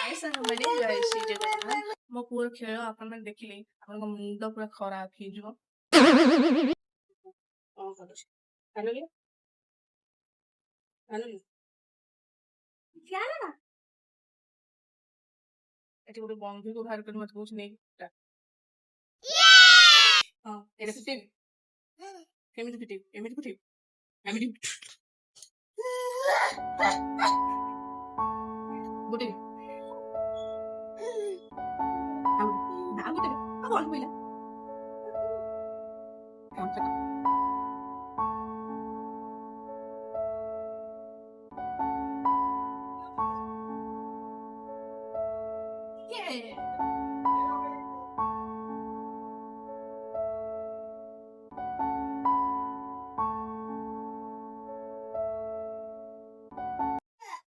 हाय साଙ୍ଗମାନେ ଜୟ ଶ୍ରୀ ଜଗନ୍ନାଥ। ମୋ ପୁଅର ଖେଳ ଆପଣମାନେ ଦେଖିଲେ ଆପଣଙ୍କ ମୁଣ୍ଡ ପୁରା ଖରାପ ହେଇଯିବ। କଣ କରୁଛି? ଆଲୋଲି ଆଲୋଲି ଏଠି ଗୋଟେ ବନ୍ଧୁକୁ ବାହାର କରି ମତେ କହୁଛି ନେଇ ହଁ ଏଇଟା ଫିଟେଇବି। କେମିତି ଫିଟେଇବି? ଏମିତି ଫିଟେଇବି? ଏମିତି ଗୋଟେ ଆଉ ଗୋଟେ ଆଉ କଣ କହିଲା?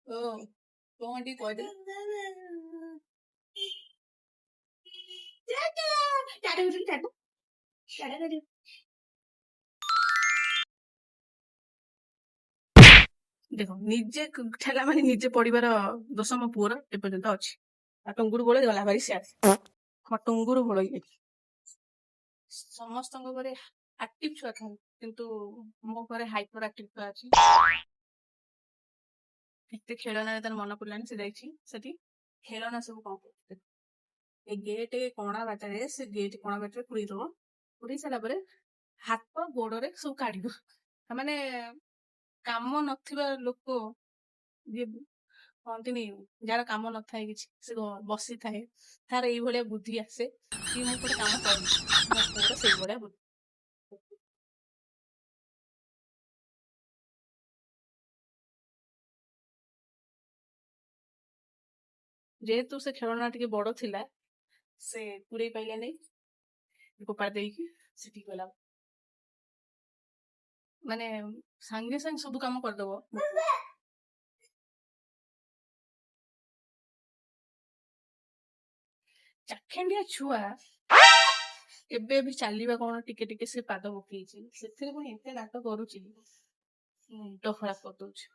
ଓ କଣ ଟିକେ କହିଦେ। ଦେଖ ନିଜେ ଠେଲା ମାନେ ନିଜେ ପଡିବାର ଦୋଷ ମୋ ପୁଅର ଏପର୍ଯ୍ୟନ୍ତ ଅଛି। ଆଉ ଟୁଙ୍ଗୁରୁ ଗୋଳେଇ ଗଲା ଭାରି ସିଆଡେ ମୋ ଟୁଙ୍ଗୁରୁ ଗୋଳେଇ ସମସ୍ତଙ୍କ ଘରେ ଆକ୍ଟିଭ ଛୁଆ ଥାନ୍ତି କିନ୍ତୁ ମୋ ଘରେ ହାଇପର ଆକ୍ଟିଭ ଛୁଆ ଅଛି। ଏତେ ଖେଳନାରେ ତାର ମନେ ପଡିଲାଣି ସେ ଯାଇଛି ସେଠି ଖେଳନା ସବୁ କଣ କରୁଛି ଏ ଗେଟ୍ କଣା ବାଟରେ ସେ ଗେଟ୍ କଣା ବାଟରେ ପୁରେଇ ଦବ। ପୁରେଇ ସାରିଲା ପରେ ହାତ ଗୋଡରେ ସବୁ କାଢିବ। ମାନେ କାମ ନଥିବା ଲୋକ ଯିଏ କହନ୍ତିନି ଯାହାର କାମ ନଥାଏ କିଛି ସେ ବସିଥାଏ ତାର ଏଇଭଳିଆ ବୁଦ୍ଧି ଆସେ କି ମୁଁ ଗୋଟେ କାମ କରିବି। ମୋ ପୁଅର ସେଇଭଳିଆ ବୁଦ୍ଧି। ଯେହେତୁ ସେ ଖେଳନା ଟିକେ ବଡ ଥିଲା ସେ ପୁରେଇ ପାଇଲା ନେଇ ଫୋପାଡ଼ି ଦେଇକି ସେଠିକି ଗଲା। ମାନେ ସାଙ୍ଗେ ସାଙ୍ଗେ ସବୁ କାମ କରିଦବ। ଚାଖେଣ୍ଡିଆ ଛୁଆ ଏବେ ବି ଚାଲିବା କଣ ଟିକେ ଟିକେ ସେ ପାଦ ପକେଇଛି ସେଥିରେ ପୁଣି ଏତେ ନାଟ କରୁଛି ମୁଣ୍ଡ ଖରାପ କରିଦଉଛି।